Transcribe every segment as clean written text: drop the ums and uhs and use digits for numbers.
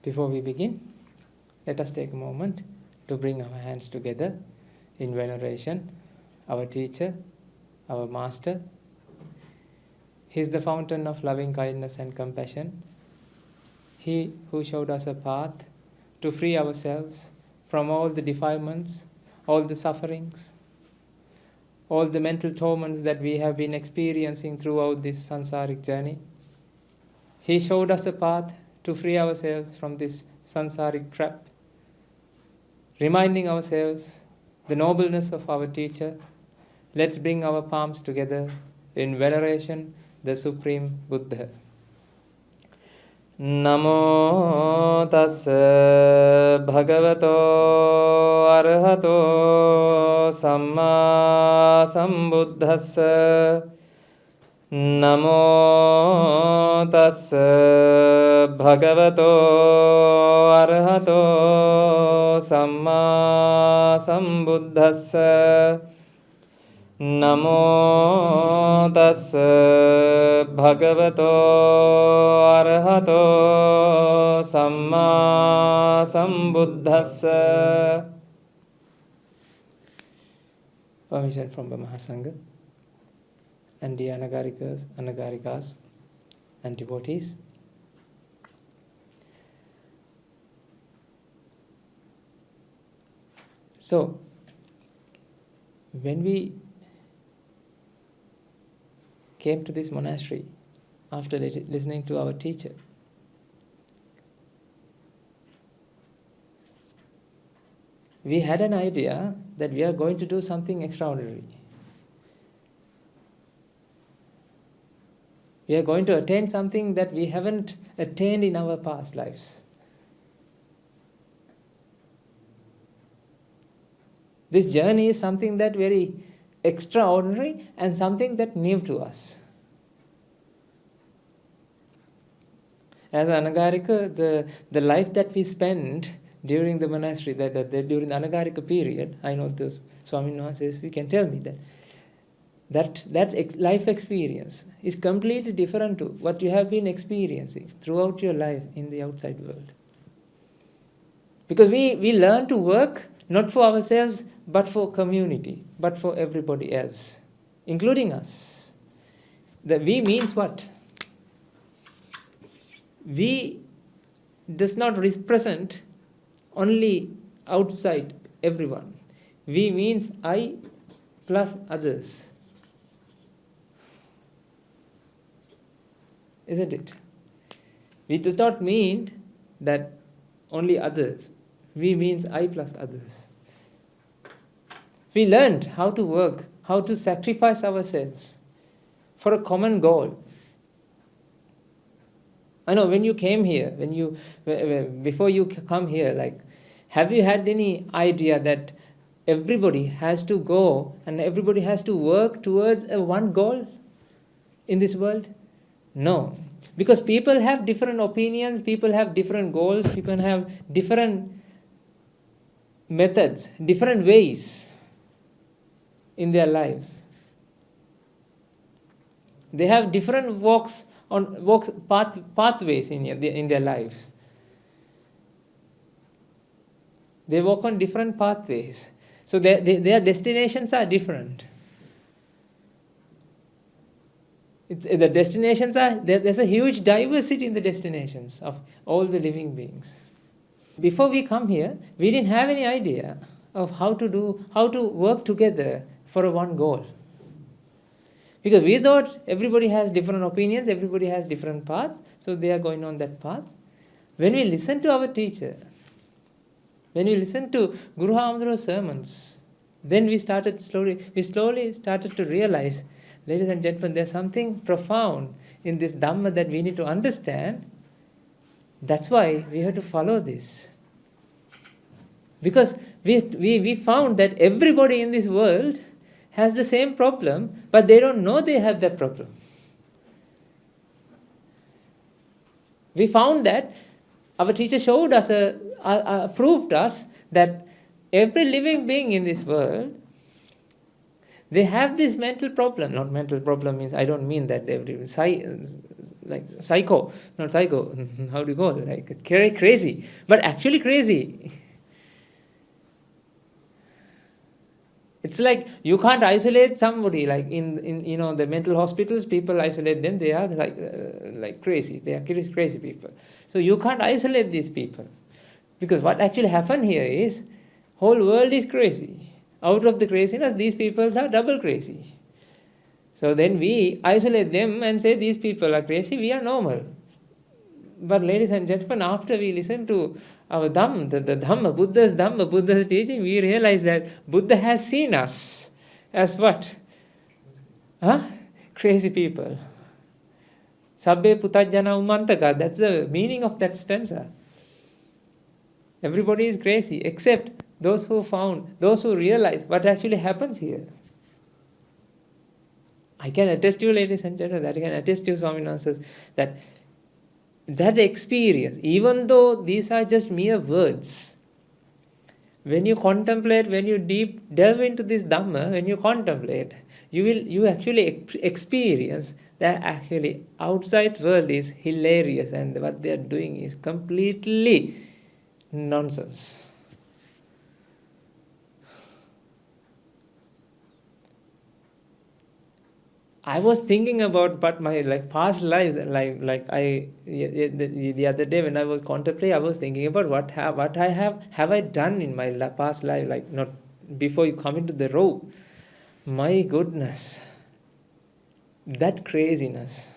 Before we begin, let us take a moment to bring our hands together in veneration, our teacher, our master. He is the fountain of loving kindness and compassion. He who showed us a path to free ourselves from all the defilements, all the sufferings, all the mental torments that we have been experiencing throughout this sansaric journey. He showed us a path to free ourselves from this sansaric trap, reminding ourselves the nobleness of our teacher. Let's bring our palms together in veneration, the Supreme Buddha. Namo tassa bhagavato arahato samma sambuddhassa. Namo tassa bhagavato arahato samma sambuddhassa. Namo tassa bhagavato arahato samma sambuddhassa. Permission from the Mahasangha and the Anagarikas and devotees. So, when we came to this monastery after listening to our teacher, we had an idea that we are going to do something extraordinary. We are going to attain something that we haven't attained in our past lives. This journey is something that very extraordinary and something that new to us. As Anagarika, the life that we spent during the monastery, during the Anagarika period, I know those Swami says, we can tell me that life experience is completely different to what you have been experiencing throughout your life in the outside world. Because we learn to work not for ourselves, but for community, but for everybody else, including us. The we means what? We does not represent only outside everyone. We means I plus others. Isn't it? It does not mean that only others. We means I plus others. We learned how to work, how to sacrifice ourselves for a common goal. I know when you came here, before you come here, have you had any idea that everybody has to go and everybody has to work towards one goal in this world? No. Because people have different opinions, people have different goals, people have different methods, different ways in their lives. They have different pathways in their lives. They walk on different pathways. So their destinations are different. The destinations there's a huge diversity in the destinations of all the living beings. Before we come here, we didn't have any idea of how to work together for one goal. Because we thought everybody has different opinions, everybody has different paths, so they are going on that path. When we listen to our teacher, when we listen to Guru Hamdro's sermons, then we slowly started to realize, ladies and gentlemen, there's something profound in this Dhamma that we need to understand. That's why we have to follow this. Because we found that everybody in this world has the same problem, but they don't know they have that problem. We found that our teacher showed us, proved us that every living being in this world, they have this mental problem. Not mental problem means, I don't mean that like psycho, not psycho, how do you call it? Like crazy, but actually crazy. It's like you can't isolate somebody. Like in the mental hospitals, people isolate them. They are like crazy. They are crazy people. So you can't isolate these people, because what actually happened here is whole world is crazy. Out of the craziness, these people are double crazy. So then we isolate them and say these people are crazy. We are normal. But ladies and gentlemen, after we listen to our Dhamma, the Dhamma, Buddha's teaching, we realize that Buddha has seen us as what? Crazy people. 𝗧𝗶𝗺𝗵𝗺 𝗠𝗶𝗵𝗱, that's the meaning of that stanza. Everybody is crazy, except those who realize what actually happens here. I can attest to you, ladies and gentlemen, that I can attest to you, Swami Answers, that experience, even though these are just mere words, when you contemplate, when you delve into this Dhamma, when you contemplate, you actually experience that actually outside world is hilarious and what they are doing is completely nonsense. I was thinking about but my past lives, the other day when I was contemplating, I was thinking about what I have done in my past life, like not before you come into the row. My goodness, that craziness.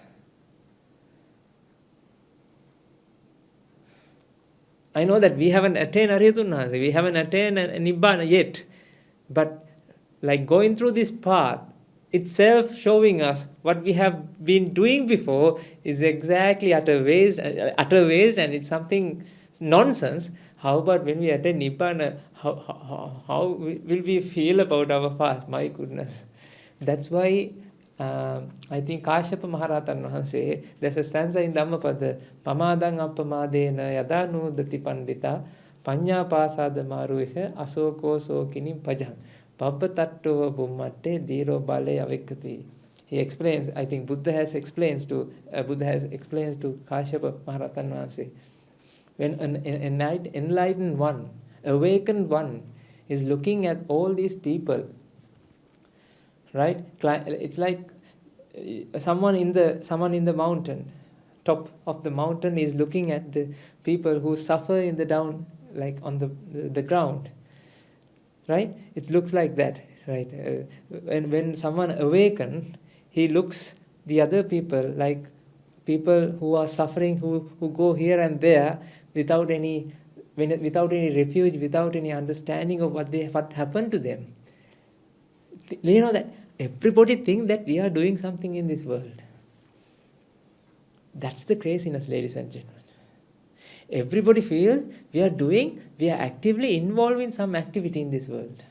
I know that we haven't attained Arihatunnahasa, we haven't attained Nibbana yet, but like going through this path itself showing us what we have been doing before is exactly utter waste, and it's something nonsense. How about when we attain Nibbana, how will we feel about our past? My goodness. That's why I think 𝗃𝗃𝗵𝗺 say, there's a stanza in Dhammapada, 𝗵𝗺 𝗵𝗺 𝗵𝗺 නුදති පණ්ඩිතා පඤ්ඤා පාසාද මාරුහ අශෝකෝ ශෝකිනී පජං පබ්බතට්ඨෝ බුම්මට්ඨේ දීරෝ බාලේ අවෙක්කති. He explains, I think Buddha has explained to 𝗃𝗃𝗵𝗺, when an enlightened one, awakened one is looking at all these people, right? It's like someone in the mountain, top of the mountain, is looking at the people who suffer in the down, like on the ground, right? It looks like that, right? When someone awakens, he looks the other people like people who are suffering, who go here and there without any refuge, without any understanding of what happened to them. You know that everybody thinks that we are doing something in this world. That's the craziness, ladies and gentlemen. Everybody feels we are actively involved in some activity in this world.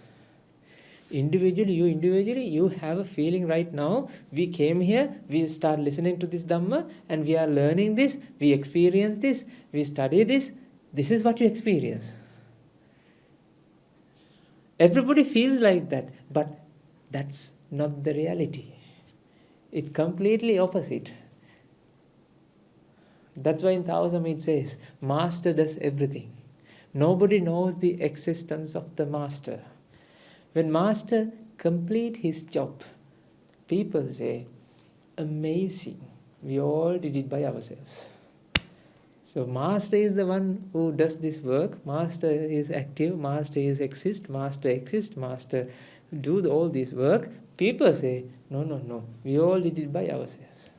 Individually, you have a feeling right now, we came here, we start listening to this Dhamma, and we are learning this, we experience this, we study this. This is what you experience. Everybody feels like that, but that's not the reality. It's completely opposite. That's why in Taoism it says, Master does everything. Nobody knows the existence of the Master. When Master complete his job, people say, amazing, we all did it by ourselves. So Master is the one who does this work. Master is active, Master is exist, Master do all this work. People say, no, we all did it by ourselves.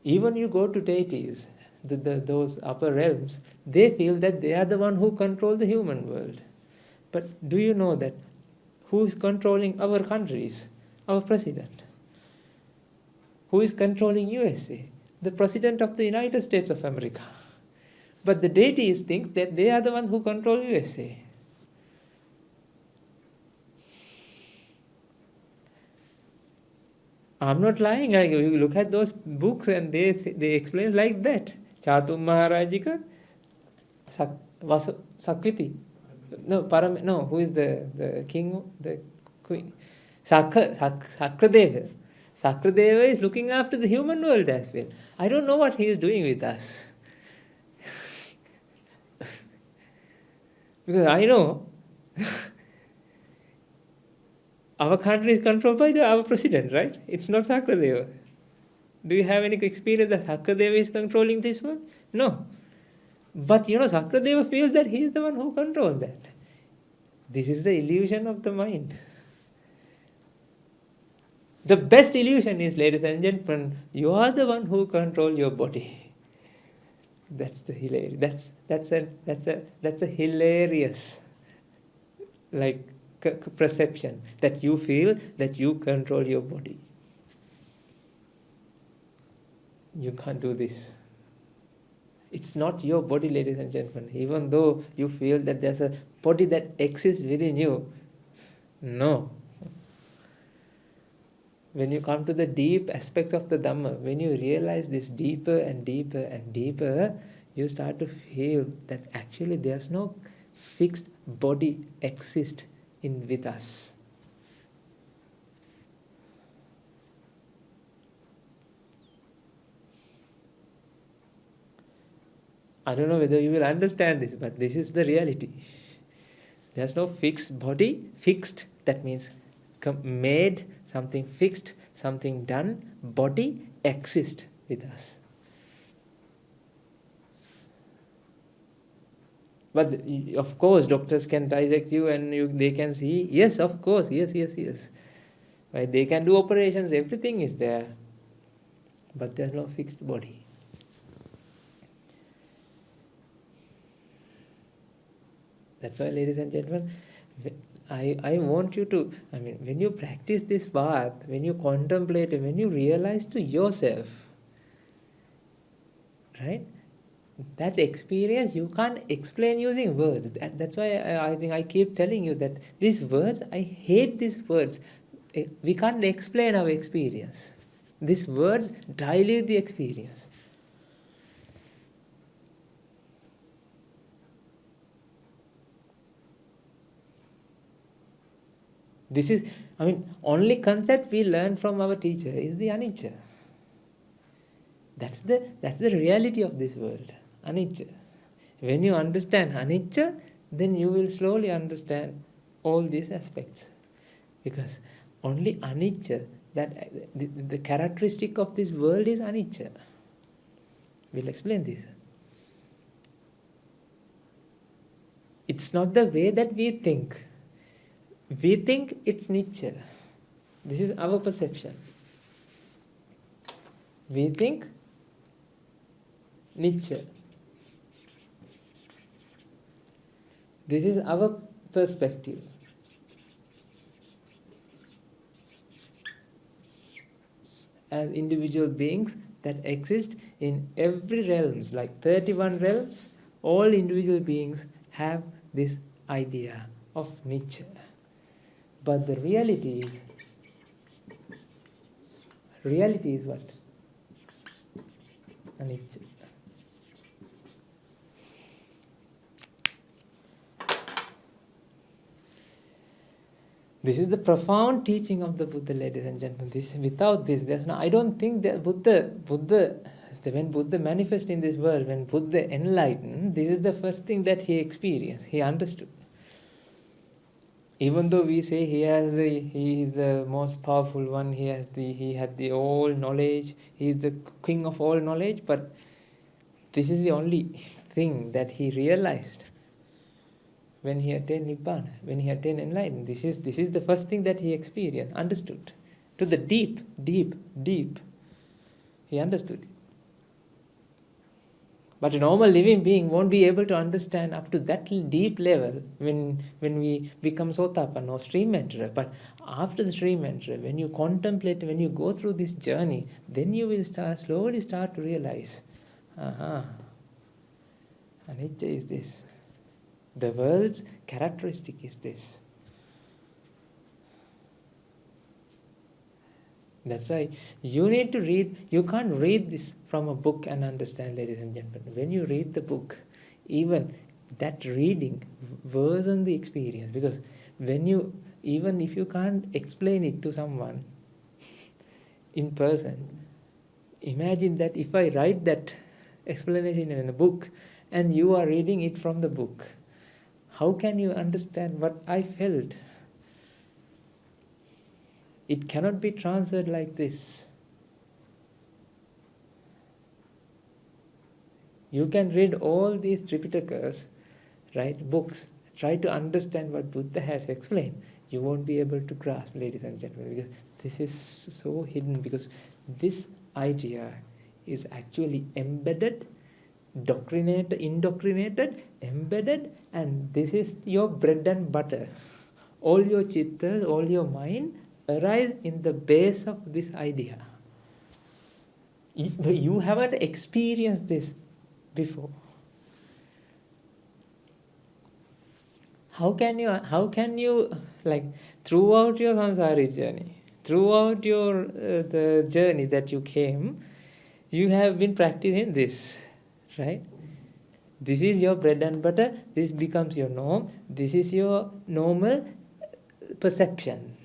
Even you go to deities, those upper realms, they feel that they are the one who control the human world. But do you know that who is controlling our countries? Our president. Who is controlling USA? The president of the United States of America. But the deities think that they are the ones who control USA. I'm not lying. You look at those books and they explain like that. 𝗃𝗃𝗵𝗺 𝗪𝗃. No, who is the king, the queen? 𝗧𝗃𝗲𝗿. 𝗃𝗲𝗃𝗧 is looking after the human world as well. I don't know what he is doing with us. Because I know our country is controlled by our president, right? It's not 𝗃𝗲𝗃𝗧. Do you have any experience that 𝗃𝗲𝗃𝗧 is controlling this world? No. But 𝗃𝗲𝗃𝗧 feels that he is the one who controls that. This is the illusion of the mind. The best illusion is, ladies and gentlemen, you are the one who control your body. That's the hilarious. That's a hilarious, perception that you feel that you control your body. You can't do this. It's not your body, ladies and gentlemen. Even though you feel that there's a body that exists within you, no. When you come to the deep aspects of the Dhamma, when you realize this deeper and deeper and deeper, you start to feel that actually there's no fixed body exist with us. I don't know whether you will understand this, but this is the reality. There's no fixed body. Fixed, that means made, something fixed, something done. Body exists with us. But of course, doctors can dissect you and they can see, yes, of course, yes. Right? They can do operations, everything is there. But there's no fixed body. That's why, ladies and gentlemen, I want you to, when you practice this path, when you contemplate, when you realize to yourself, right, that experience you can't explain using words. That's why I think I keep telling you that these words, I hate these words. We can't explain our experience. These words dilute the experience. This is, only concept we learn from our teacher is the anicca. That's the reality of this world, anicca. When you understand anicca, then you will slowly understand all these aspects. Because only anicca, that the characteristic of this world is anicca. We'll explain this. It's not the way that we think. We think it's nittya. This is our perception. We think nittya. This is our perspective. As individual beings that exist in every realms, like 31 realms, all individual beings have this idea of nittya. But the reality is what? Anicca. This is the profound teaching of the Buddha, ladies and gentlemen. Without this, there's no. I don't think that when Buddha manifests in this world, when Buddha enlightened, this is the first thing that he experienced. He understood. Even though we say he is the most powerful one, he had the all knowledge, he is the king of all knowledge, but this is the only thing that he realized when he attained Nibbana, when he attained enlightenment. This is the first thing that he experienced, understood. To the deep, he understood it. But a normal living being won't be able to understand up to that deep level when we become Sotapanna or stream enterer. But after the stream enterer, when you contemplate, when you go through this journey, then you will slowly start to realize, anicca is this. The world's characteristic is this. That's why you need to read. You can't read this from a book and understand, ladies and gentlemen. When you read the book, even that reading worsens the experience. Because even if you can't explain it to someone, in person. Imagine that if I write that explanation in a book and you are reading it from the book, how can you understand what I felt? It cannot be transferred like this. You can read all these Tripitakas, right, books, try to understand what Buddha has explained. You won't be able to grasp, ladies and gentlemen, because this is so hidden, because this idea is actually embedded, indoctrinated, embedded, and this is your bread and butter. All your chittas, all your mind arise in the base of this idea. You haven't experienced this before. How can you like throughout your samsara journey, throughout your the journey that you came, you have been practicing this, right? This is your bread and butter. This becomes your norm. This is your normal perception,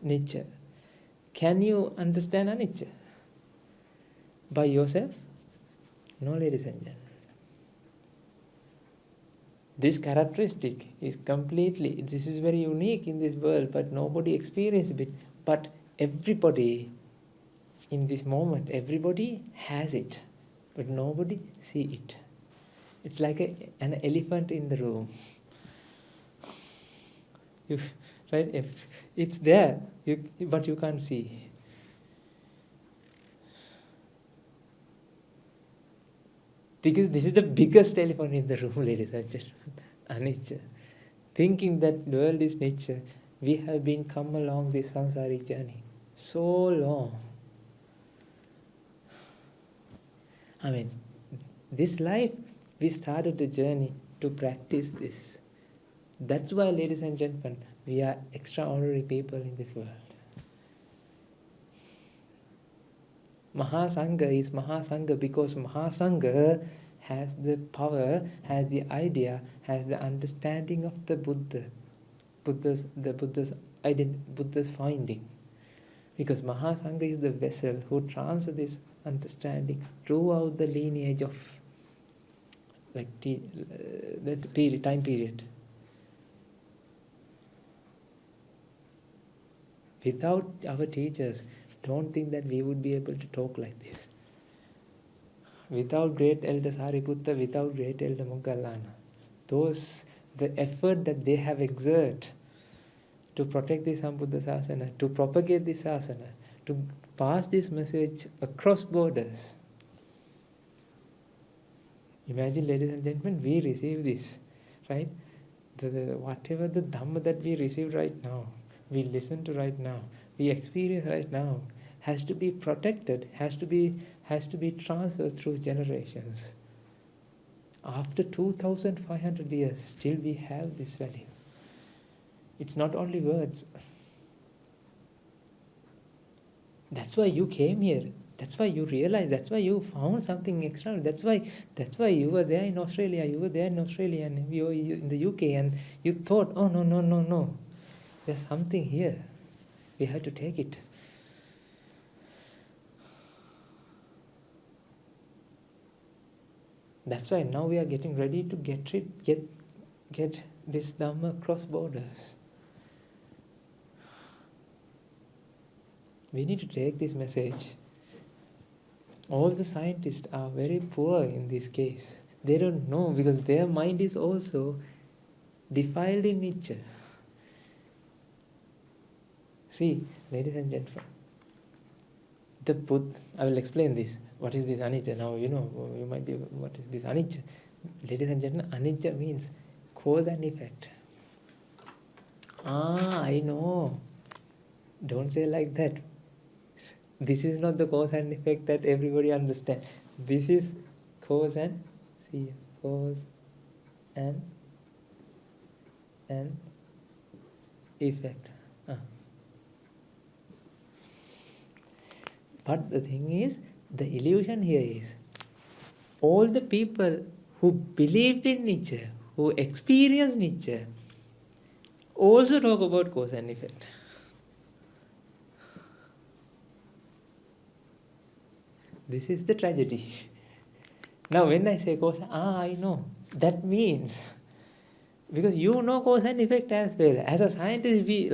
nature. Can you understand anicca by yourself? No, ladies and gentlemen. This characteristic is completely, this is very unique in this world, but nobody experiences it. But everybody in this moment, everybody has it, but nobody see it. It's like an elephant in the room. Right? If it's there, but you can't see. Because this is the biggest elephant in the room, ladies and gentlemen. Anicca. Thinking that the world is nature, we have been come along this samsaric journey so long. I mean, this life, we started the journey to practice this. That's why, ladies and gentlemen, we are extraordinary people in this world. Mahasangha is Mahasangha because Mahasangha has the power, has the idea, has the understanding of the Buddha's finding. Because Mahasangha is the vessel who transfers this understanding throughout the lineage of the time period. Without our teachers, don't think that we would be able to talk like this. Without great elder Sariputta, without great elder Moggallana, the effort that they have exerted to protect the Sambuddha Sasana, to propagate this Sasana, to pass this message across borders. Imagine, ladies and gentlemen, we receive this, right? Whatever the Dhamma that we receive right now, we listen to right now, we experience right now, has to be protected, has to be transferred through generations. After 2,500 years, still we have this value. It's not only words. That's why you came here. That's why you realized. That's why you found something extra. That's why you were there in Australia. You were there in Australia and you were in the UK, and you thought, oh no. There's something here. We have to take it. That's why now we are getting ready to get this Dhamma across borders. We need to take this message. All the scientists are very poor in this case. They don't know because their mind is also defiled in nature. See, ladies and gentlemen, the Buddha, I will explain this. What is this anicca? Now, you might be, what is this anicca? Ladies and gentlemen, anicca means cause and effect. I know. Don't say like that. This is not the cause and effect that everybody understands. This is cause and effect. But the thing is, the illusion here is, all the people who believe in nature, who experience nature, also talk about cause and effect. This is the tragedy. Now when I say cause, I know. That means, because you know cause and effect as well. As a scientist, we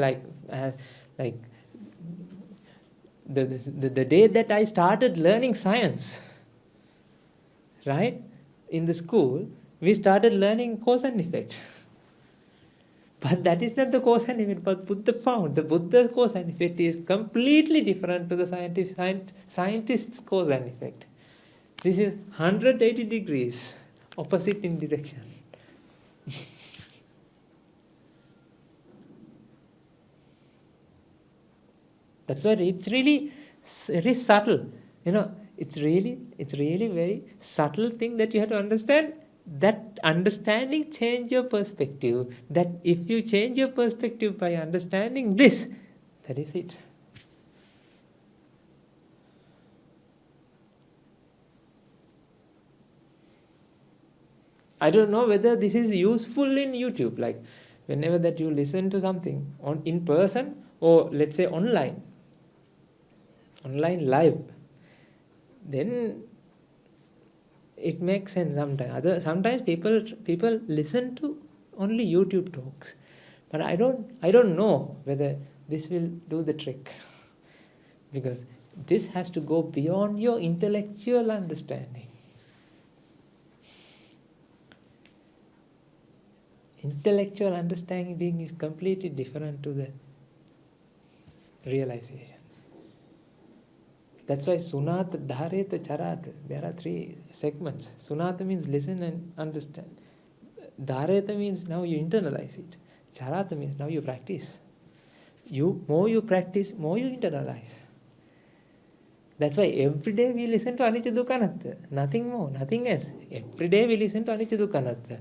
the day that I started learning science, right? In the school, we started learning cause and effect. But that is not the cause and effect. But Buddha found the Buddha's cause and effect is completely different to the scientist's cause and effect. This is 180 degrees opposite in direction. That's why it's really very subtle. It's really very subtle thing that you have to understand. That understanding change your perspective. That if you change your perspective by understanding this, that is it. I don't know whether this is useful in YouTube, like whenever that you listen to something in person or let's say online live, then it makes sense sometimes. Sometimes people listen to only YouTube talks, but I don't know whether this will do the trick, because this has to go beyond your intellectual understanding. Intellectual understanding is completely different to the realization. That's why Sunata, Dhareta, Charata, there are 3 segments. Sunata means listen and understand. Dhareta means now you internalize it. Charata means now you practice. More you practice, more you internalize. That's why every day we listen to Anicca Dukkha Anatta. Nothing more, nothing else. Every day we listen to Anicca Dukkha Anatta.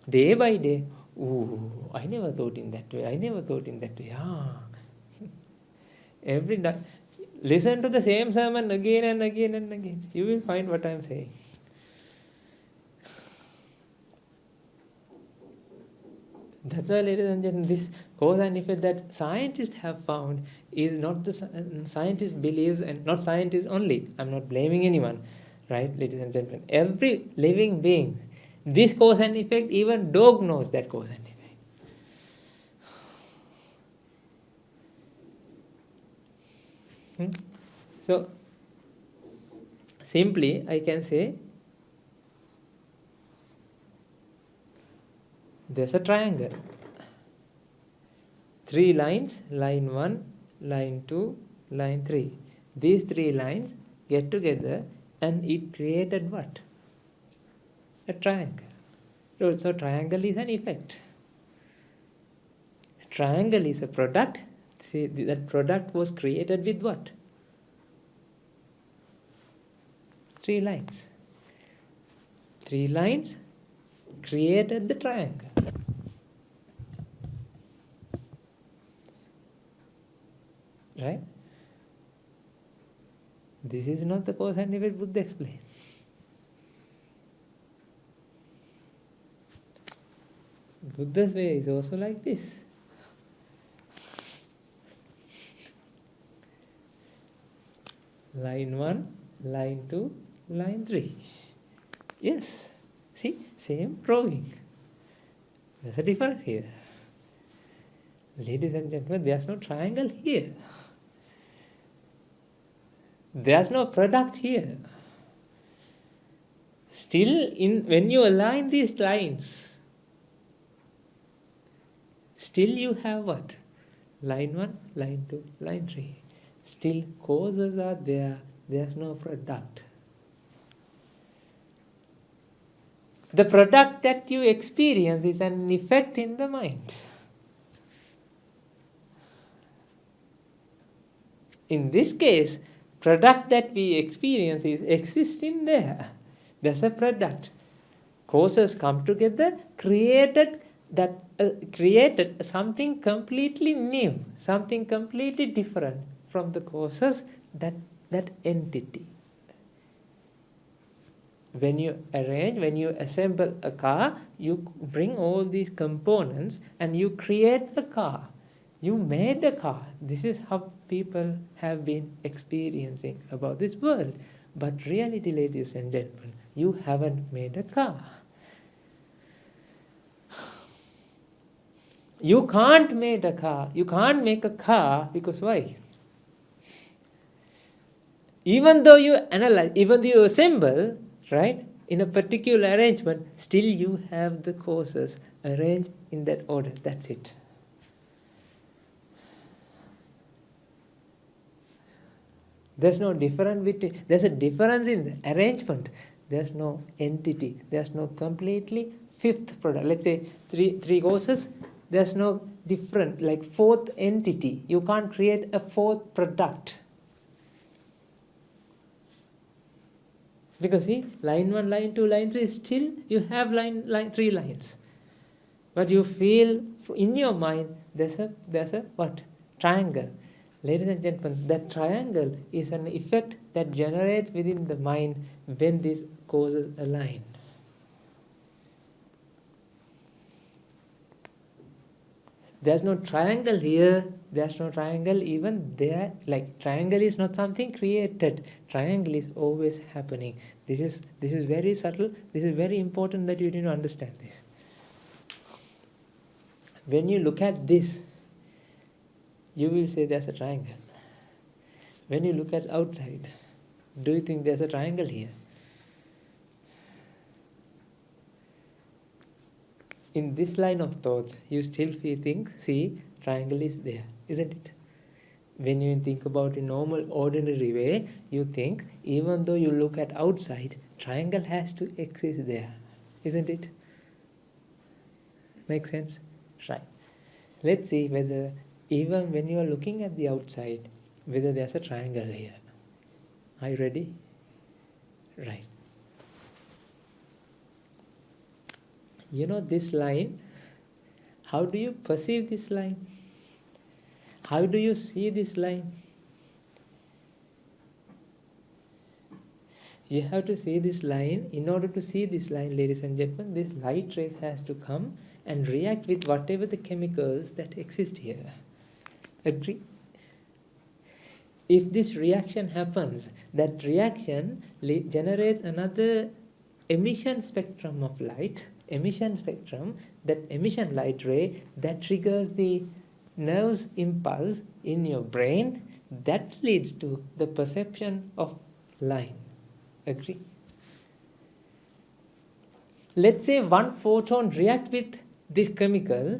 Day by day, I never thought in that way. Every night, listen to the same sermon again and again and again. You will find what I am saying. That's why, ladies and gentlemen, this cause and effect that scientists have found is not the scientist believes, and not scientists only. I'm not blaming anyone, right, ladies and gentlemen. Every living being, this cause and effect, even dog knows that cause and effect. So, simply I can say, there's a triangle. 3 lines, line 1, line 2, line 3. These 3 lines get together and it created what? A triangle. So triangle is an effect. A triangle is a product. See, that product was created with what? 3 lines. 3 lines created the triangle. Right? This is not the cause and effect Buddha explained. Buddha's way is also like this. Line 1, line 2, line 3. Yes. See, same drawing. There's a difference here. Ladies and gentlemen, there's no triangle here. There's no product here. Still, when you align these lines, still you have what? Line 1, line 2, line 3. Still causes are there. There's no product. The product that you experience is an effect in the mind. In this case, product that we experience is existing there. There's a product. Causes come together, created something completely new, something completely different from the causes, that entity. When you arrange, when you assemble a car, you bring all these components and you create a car. You made a car. This is how people have been experiencing about this world. But reality, ladies and gentlemen, you haven't made a car. You can't make a car. You can't make a car because why? Even though you analyze, even though you assemble, right, in a particular arrangement, still you have the causes arranged in that order. That's it. There's no difference between, there's a difference in the arrangement. There's no entity. There's no completely fifth product. Let's say three causes. There's no different, like fourth entity. You can't create a fourth product. Because see, line 1, line 2, line 3, still you have line 3 lines. But you feel in your mind there's a what? Triangle. Ladies and gentlemen, that triangle is an effect that generates within the mind when these causes align. There's no triangle here, there's no triangle even there. Like triangle is not something created. Triangle is always happening. This is very subtle. This is very important that you need to understand this. When you look at this, you will say there's a triangle. When you look at outside, do you think there's a triangle here? In this line of thoughts, you still see triangle is there, isn't it? When you think about in normal, ordinary way, you think, even though you look at outside, triangle has to exist there, isn't it? Make sense? Right. Let's see whether, even when you are looking at the outside, whether there's a triangle here. Are you ready? Right. You know this line, how do you perceive this line? How do you see this line? You have to see this line. In order to see this line, ladies and gentlemen, this light rays has to come and react with whatever the chemicals that exist here. Agree? If this reaction happens, that reaction generates another emission spectrum of light, emission spectrum, that emission light ray that triggers the nerve's impulse in your brain, that leads to the perception of line. Agree? Let's say one photon react with this chemical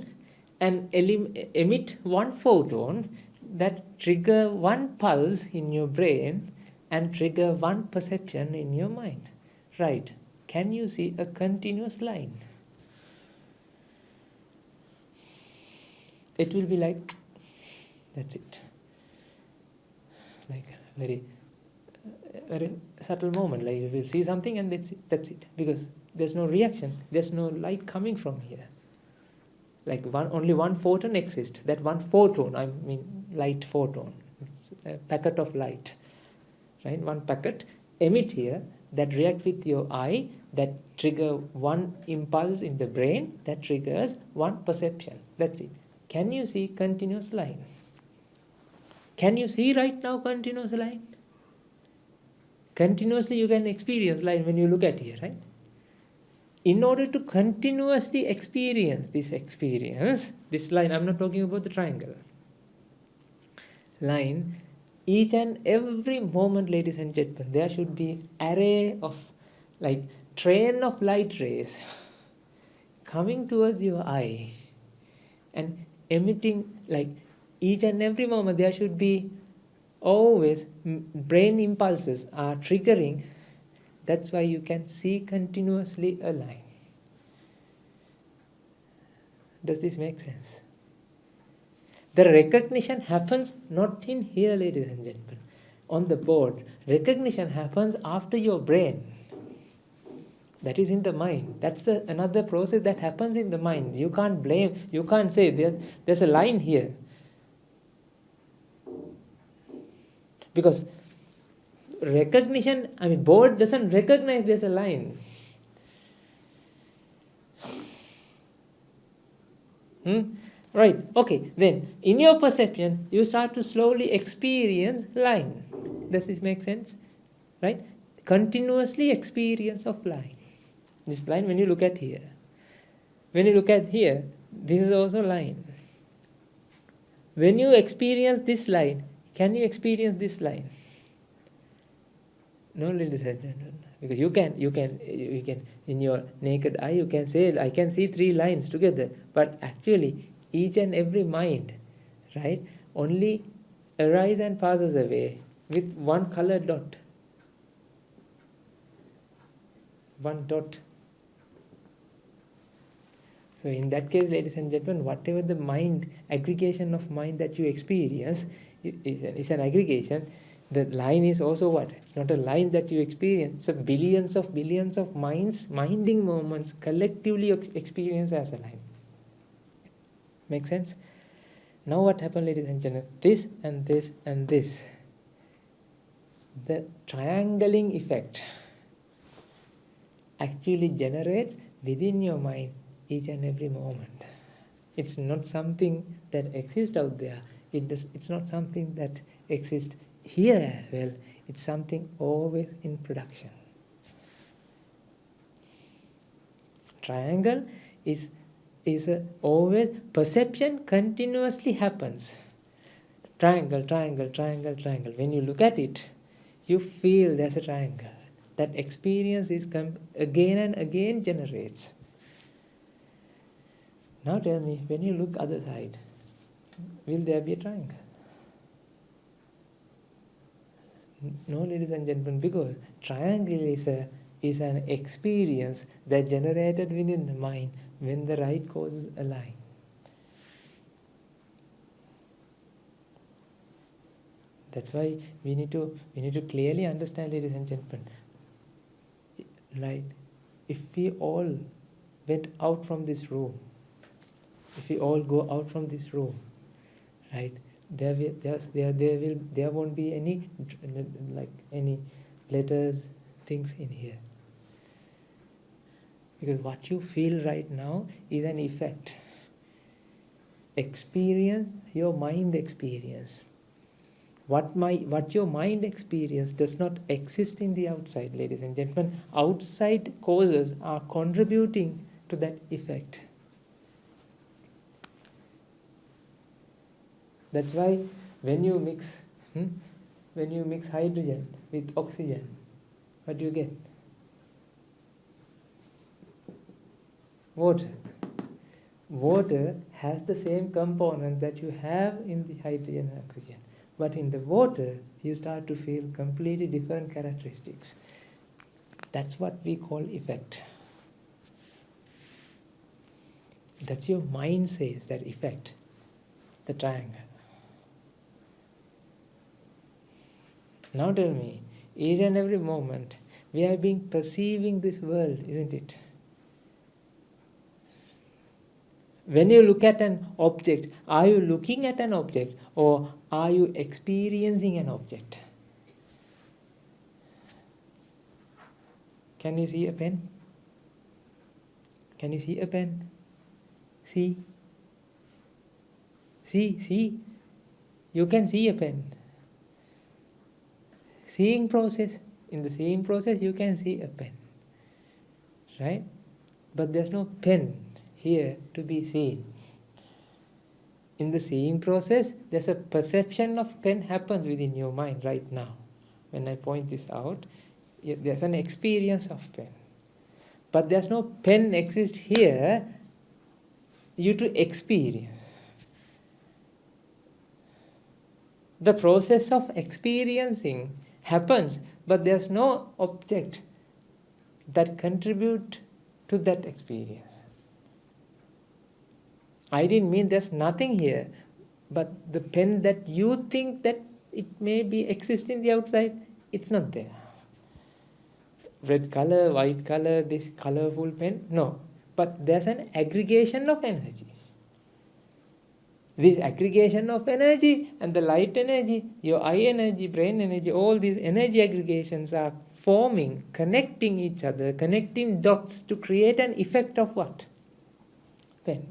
and emit one photon that trigger one pulse in your brain and trigger one perception in your mind. Right. Can you see a continuous line? It will be like, that's it. Like very subtle moment, like you will see something and that's it. Because there's no reaction, there's no light coming from here. Like only one photon exists. That one photon, I mean light photon, it's a packet of light, right? One packet emit here that react with your eye, that trigger one impulse in the brain, that triggers one perception. That's it. Can you see continuous line? Can you see right now continuous line? Continuously you can experience line when you look at here, right? In order to continuously experience, this line, I'm not talking about the triangle. Line, each and every moment, ladies and gentlemen, there should be array of, like, train of light rays coming towards your eye and emitting, like, each and every moment there should be always brain impulses are triggering. That's why you can see continuously a line. Does this make sense? The recognition happens not in here, ladies and gentlemen. On the board, recognition happens after your brain. That is in the mind. That's another process that happens in the mind. You can't blame, you can't say there's a line here. Because recognition, I mean, board doesn't recognize there's a line. Right, okay, then in your perception, you start to slowly experience line. Does this make sense? Right? continuously experience of line. This line, when you look at here, this is also line. When you experience this line, can you experience this line? No, ladies and gentlemen, because you can in your naked eye you can say, I can see 3 lines together, but actually each and every mind, right, only arises and passes away with one colored dot. One dot. So in that case, ladies and gentlemen, whatever the mind, aggregation of mind that you experience is an aggregation. The line is also what? It's not a line that you experience. It's a billions of minds, minding moments collectively experience as a line. Make sense? Now what happened, ladies and gentlemen? This and this and this. The triangling effect actually generates within your mind each and every moment. It's not something that exists out there. It's not something that exists here as well. It's something always in production. Triangle is always, perception continuously happens. Triangle. When you look at it, you feel there's a triangle. That experience is again and again generates. Now tell me, when you look other side, will there be a triangle? No, ladies and gentlemen, because triangle is an experience that generated within the mind when the right causes align. That's why we need to clearly understand, ladies and gentlemen. Right? If we all went out from this room, if we all go out from this room, right? There won't be any letters, things in here. Because what you feel right now is an effect. Experience, your mind experience. What your mind experience does not exist in the outside, ladies and gentlemen. Outside causes are contributing to that effect. That's why when you mix hydrogen with oxygen, what do you get? Water. Water has the same component that you have in the hydrogen and oxygen. But in the water, you start to feel completely different characteristics. That's what we call effect. That's your mind says, that effect, the triangle. Now tell me, each and every moment, we are perceiving this world, isn't it? When you look at an object, are you looking at an object or are you experiencing an object? Can you see a pen? Can you see a pen? See? See? You can see a pen. Seeing process. In the seeing process, you can see a pen. Right? But there's no pen here to be seen. In the seeing process, there's a perception of pen happens within your mind right now. When I point this out, there's an experience of pen. But there's no pen exist here you to experience. The process of experiencing happens, but there's no object that contribute to that experience. I didn't mean there's nothing here, but the pen that you think that it may be exist in the outside, it's not there. Red color, white color, this colorful pen, no. But there's an aggregation of energy. This aggregation of energy and the light energy, your eye energy, brain energy, all these energy aggregations are forming, connecting each other, connecting dots to create an effect of what? Pen.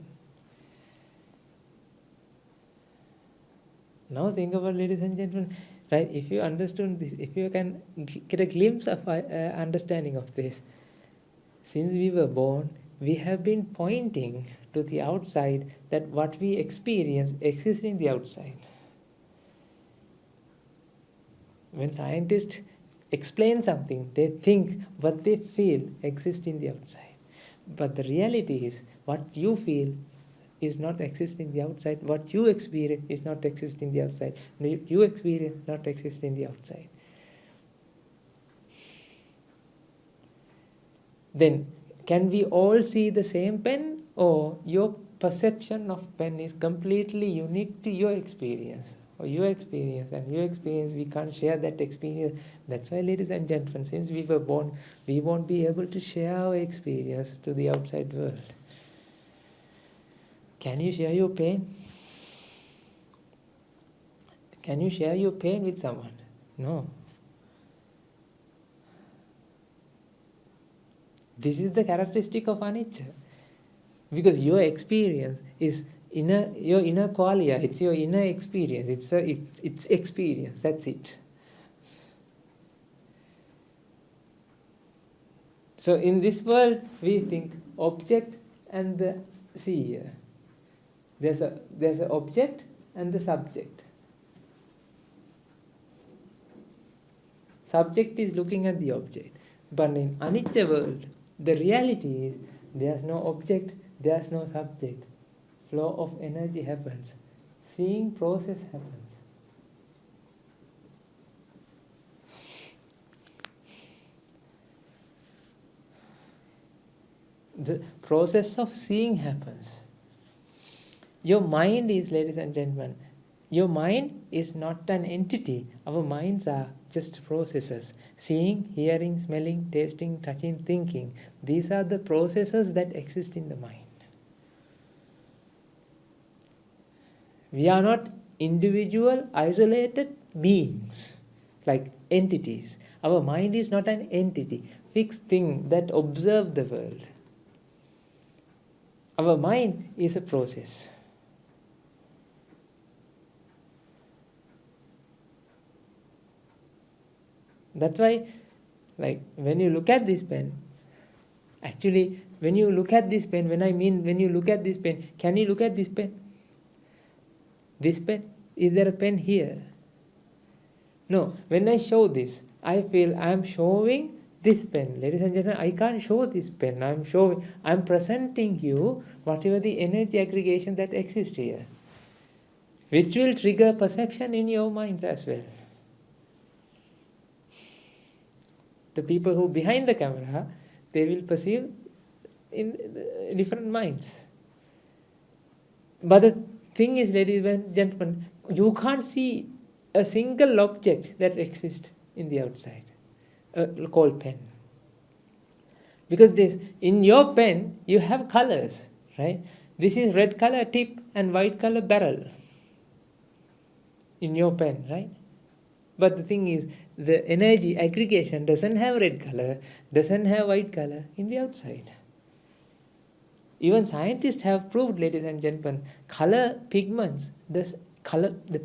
Now think about, ladies and gentlemen, Right? If you understand this, if you can get a glimpse of understanding of this, since we were born, we have been pointing to the outside that what we experience exists in the outside. When scientists explain something, they think what they feel exists in the outside. But the reality is, what you feel is not exist in the outside. What you experience is not exist in the outside. You experience not exist in the outside. Then, can we all see the same pen, or your perception of pen is completely unique to your experience? Or your experience and your experience, we can't share that experience. That's why, ladies and gentlemen, since we were born, we won't be able to share our experience to the outside world. Can you share your pain? Can you share your pain with someone? No. This is the characteristic of anicca. Because your experience is your inner qualia, it's your inner experience, it's experience, that's it. So in this world, we think object and the seer. There's an object and the subject. Subject is looking at the object. But in anicca world, the reality is there's no object, there's no subject. Flow of energy happens. Seeing process happens. The process of seeing happens. Your mind is, ladies and gentlemen, your mind is not an entity. Our minds are just processes. Seeing, hearing, smelling, tasting, touching, thinking. These are the processes that exist in the mind. We are not individual, isolated beings, like entities. Our mind is not an entity, fixed thing that observes the world. Our mind is a process. That's why, like, when you look at this pen, actually, when you look at this pen, when you look at this pen, can you look at this pen? This pen? Is there a pen here? No. When I show this, I feel I am showing this pen. Ladies and gentlemen, I can't show this pen. I'm presenting you whatever the energy aggregation that exists here, which will trigger perception in your minds as well. The people who behind the camera, they will perceive in different minds. But the thing is, ladies and gentlemen, you can't see a single object that exists in the outside, called pen. Because in your pen, you have colors, right? This is red color tip and white color barrel in your pen, right? But the thing is, the energy aggregation doesn't have red color, doesn't have white color in the outside. Even scientists have proved, ladies and gentlemen, color pigments, the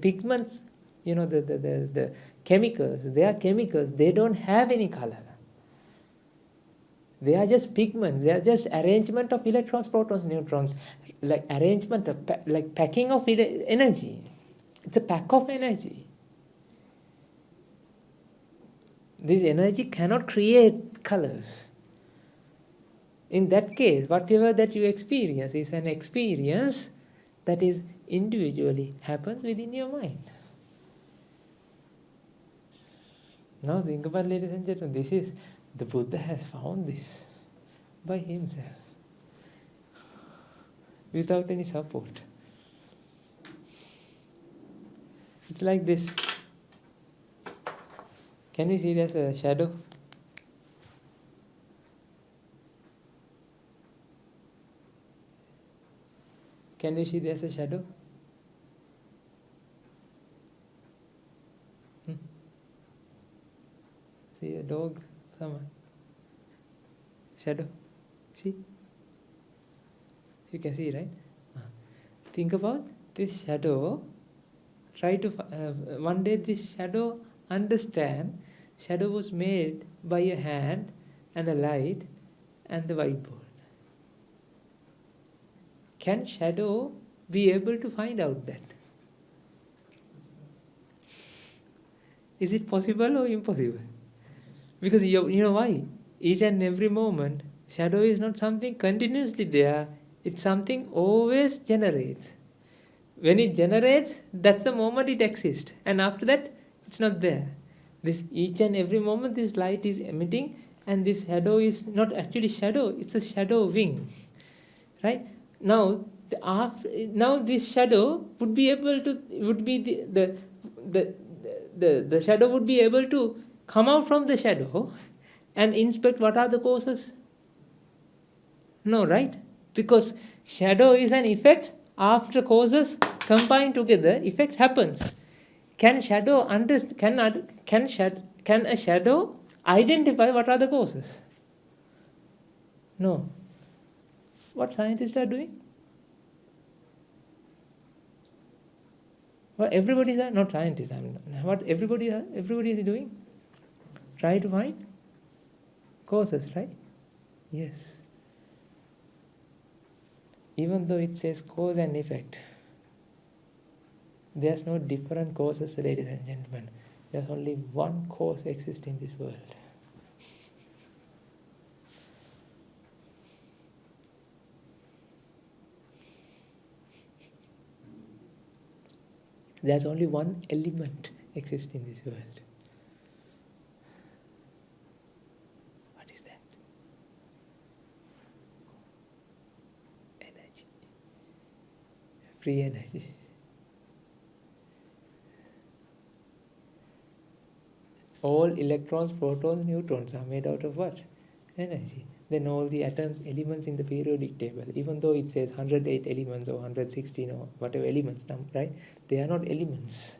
pigments, the chemicals, they are chemicals, they don't have any color. They are just pigments, they are just arrangement of electrons, protons, neutrons, like arrangement, like packing of energy. It's a pack of energy. This energy cannot create colors. In that case, whatever that you experience is an experience that is individually happens within your mind. Now think about, ladies and gentlemen, the Buddha has found this by himself, without any support. It's like this. Can you see there's a shadow? Can you see there's a shadow? See a dog? Someone? Shadow? See? You can see, right? Think about this shadow Try to, one day this shadow understand, shadow was made by a hand and a light and the whiteboard. Can shadow be able to find out that? Is it possible or impossible? Because you know why? Each and every moment, shadow is not something continuously there, it's something always generates. When it generates, that's the moment it exists. And after that, it's not there. This each and every moment this light is emitting, and this shadow is not actually shadow, it's a shadow wing. Right? Now, now this shadow would be able to, would be the shadow would be able to come out from the shadow and inspect what are the causes. No, right? Because shadow is an effect. After causes combine together, effect happens. Can a shadow identify what are the causes? No. What scientists are doing? What everybody is not scientists. What everybody is doing? Try to find causes, right? Yes. Even though it says cause and effect, there's no different causes, ladies and gentlemen. There's only one cause exists in this world. There's only one element exists in this world. What is that? Energy. Free energy. All electrons, protons, neutrons are made out of what? Energy. Then all the atoms, elements in the periodic table, even though it says 108 elements or 116 or whatever elements, right? They are not elements.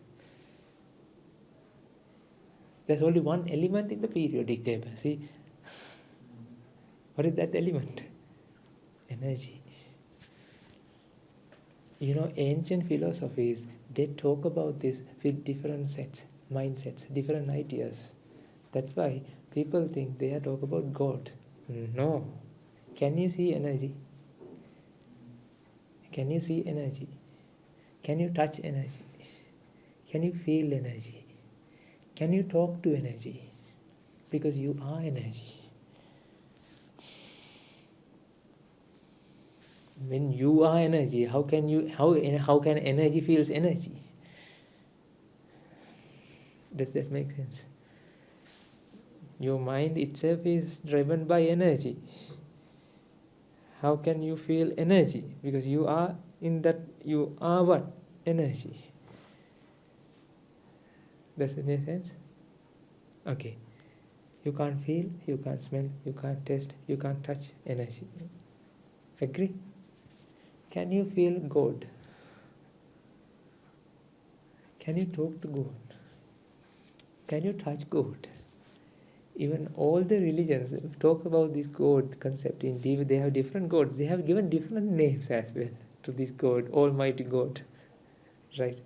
There's only one element in the periodic table. See? What is that element? Energy. You know, ancient philosophies, they talk about this with different sets, mindsets, different ideas. That's why people think they are talking about God. No. Can you see energy? Can you see energy? Can you touch energy? Can you feel energy? Can you talk to energy? Because you are energy. When you are energy, how can energy feels energy? Does that make sense? Your mind itself is driven by energy. How can you feel energy? Because you are in that, you are what? Energy. Does it make sense? Okay. You can't feel, you can't smell, you can't taste, you can't touch energy. Agree? Can you feel God? Can you talk to God? Can you touch God? Even all the religions talk about this God concept. Indeed, they have different gods. They have given different names as well to this God, Almighty God. Right?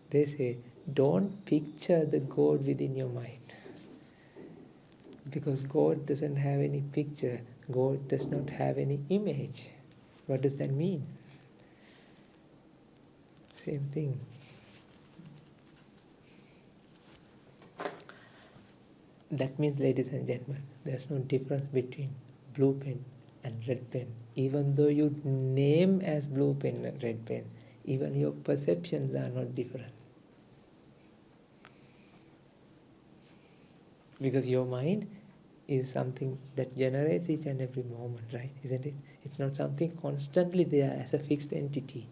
They say, don't picture the God within your mind. Because God doesn't have any picture. God does not have any image. What does that mean? Same thing. That means, ladies and gentlemen, there's no difference between blue pen and red pen. Even though you name as blue pen and red pen, even your perceptions are not different. Because your mind is something that generates each and every moment, right? Isn't it? It's not something constantly there as a fixed entity.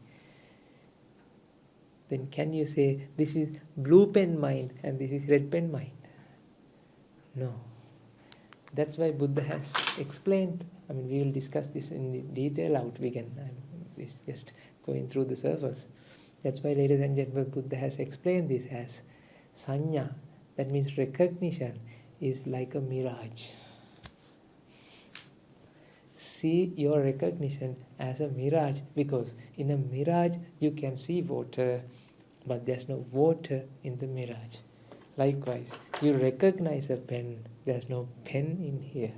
Then can you say, this is blue pen mind and this is red pen mind? No. That's why Buddha has explained. We will discuss this in detail out. It's just going through the surface. That's why, ladies and gentlemen, Buddha has explained this as sanya. That means recognition is like a mirage. See your recognition as a mirage, because in a mirage you can see water, but there's no water in the mirage. Likewise, you recognize a pen, there's no pen in here.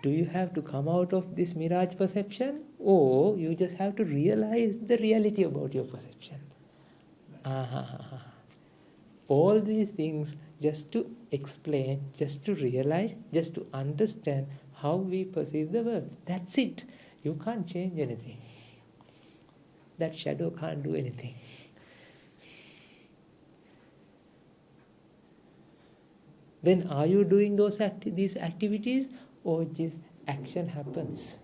Do you have to come out of this mirage perception, or you just have to realize the reality about your perception? All these things just to explain, just to realize, just to understand how we perceive the world. That's it. You can't change anything. That shadow can't do anything. Then are you doing these activities, or just action happens?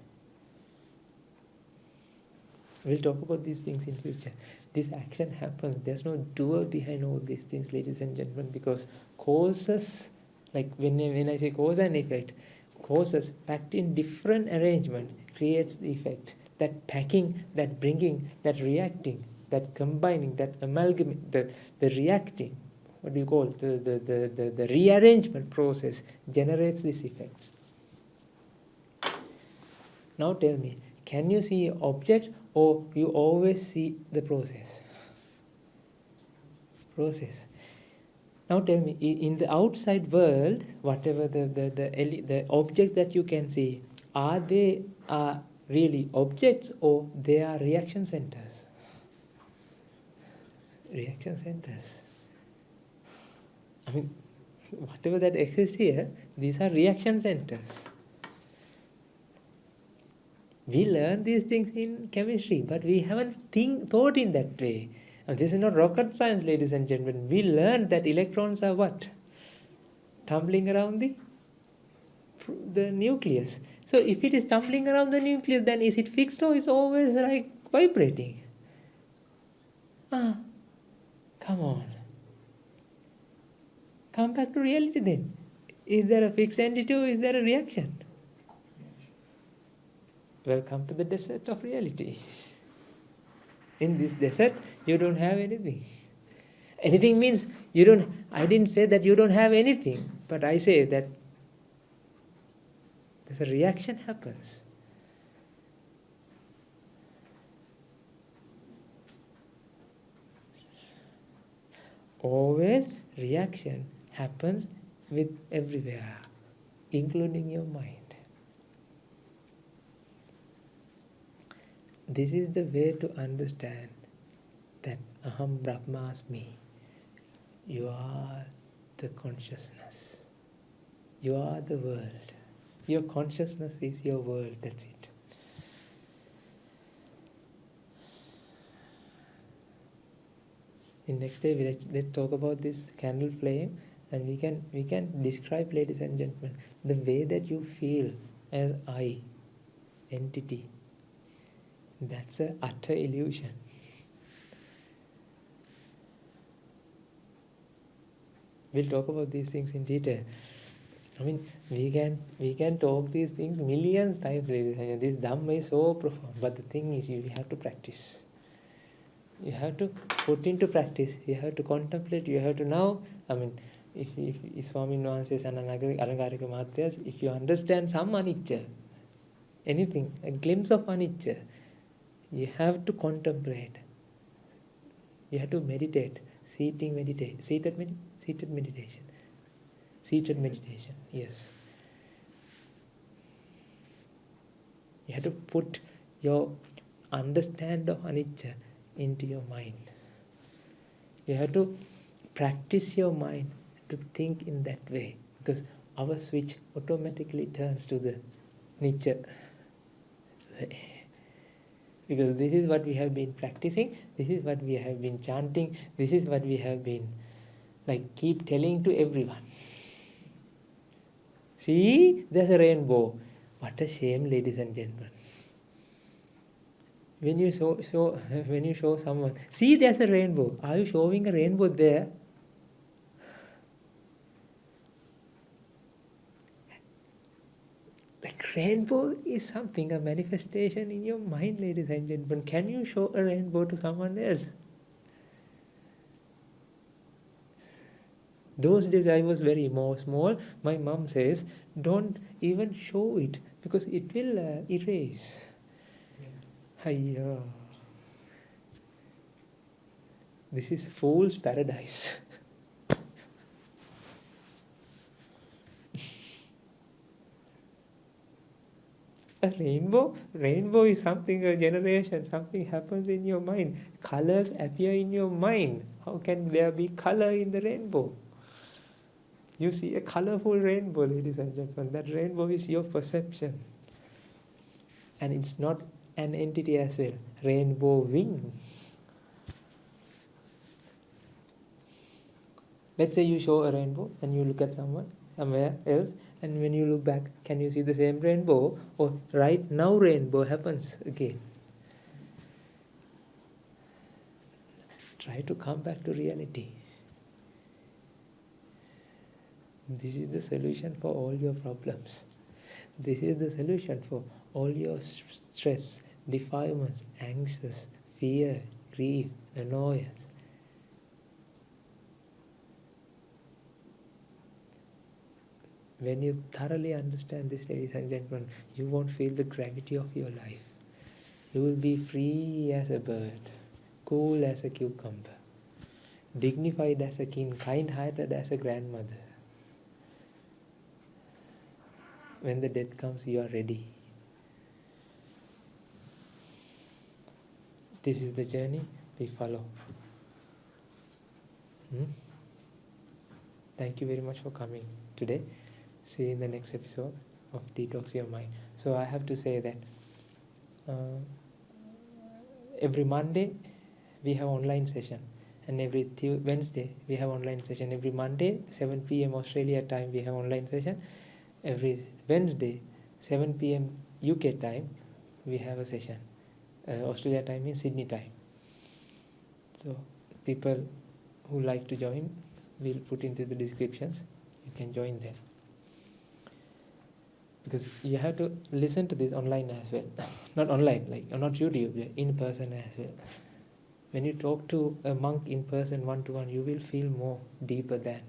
We'll talk about these things in future. This action happens. There's no doer behind all these things, ladies and gentlemen, because causes, like when I say cause and effect, causes packed in different arrangement creates the effect. That packing, that bringing, that reacting, that combining, that amalgamate, the reacting, what do you call it? The rearrangement process generates these effects. Now tell me, can you see an object, or you always see the process? Now tell me, in the outside world, whatever the objects that you can see, are they really objects, or they are reaction centers? Reaction centers. I mean, whatever that exists here, these are reaction centers. We learn these things in chemistry, but we haven't thought in that way. And this is not rocket science, ladies and gentlemen. We learned that electrons are what? Tumbling around the nucleus. So if it is tumbling around the nucleus, then is it fixed, or is it always like vibrating? Come on. Come back to reality then. Is there a fixed entity, or is there a reaction? Welcome to the desert of reality. In this desert, you don't have anything. Anything means you don't. I didn't say that you don't have anything, but I say that there's a reaction happens. Always reaction happens with everywhere, including your mind. This is the way to understand that Aham Brahmasmi. You are the consciousness. You are the world. Your consciousness is your world. That's it. In next day, let's talk about this candle flame, and we can describe, ladies and gentlemen, the way that you feel as I, entity. That's an utter illusion. We'll talk about these things in detail. I mean, we can talk these things millions times, ladies and gentlemen. This Dhamma is so profound. But the thing is, you have to practice. You have to put into practice. You have to contemplate. You have to now, I mean, if Swamin Wahanse and 𝗗𝗃𝗏𝗺, if you understand some anicca, anything, a glimpse of anicca, you have to contemplate. You have to meditate. Seated meditation. Seated meditation, yes. You have to put your understand of anicca into your mind. You have to practice your mind to think in that way, because our switch automatically turns to the anicca. Because this is what we have been practicing, this is what we have been chanting, this is what we have been keep telling to everyone. See, there's a rainbow. What a shame, ladies and gentlemen. When you show someone, see, there's a rainbow. Are you showing a rainbow there? Rainbow is something, a manifestation in your mind, ladies and gentlemen. Can you show a rainbow to someone else? Those days I was very small. My mom says, don't even show it, because it will erase. Hiya. This is fool's paradise. A rainbow is something, a generation, something happens in your mind. Colors appear in your mind. How can there be color in the rainbow? You see a colorful rainbow, ladies and gentlemen. That rainbow is your perception. And it's not an entity as well. Rainbow wing. Let's say you show a rainbow and you look at someone, somewhere else, and when you look back, can you see the same rainbow? Or right now rainbow happens again. Try to come back to reality. This is the solution for all your problems. This is the solution for all your stress, defilements, anxious, fear, grief, annoyance. When you thoroughly understand this, ladies and gentlemen, you won't feel the gravity of your life. You will be free as a bird, cool as a cucumber, dignified as a king, kind-hearted as a grandmother. When the death comes, you are ready. This is the journey we follow. Thank you very much for coming today. See you in the next episode of Detox Your Mind. So I have to say that every Monday we have online session, and every Wednesday we have online session. Every Monday 7 p.m. Australia time we have online session. Every Wednesday 7 p.m. UK time we have a session. Australia time means Sydney time. So people who like to join, we'll put into the descriptions. You can join them. Because you have to listen to this online as well. Not online, like not YouTube, in person as well. When you talk to a monk in person, one-to-one, you will feel more deeper than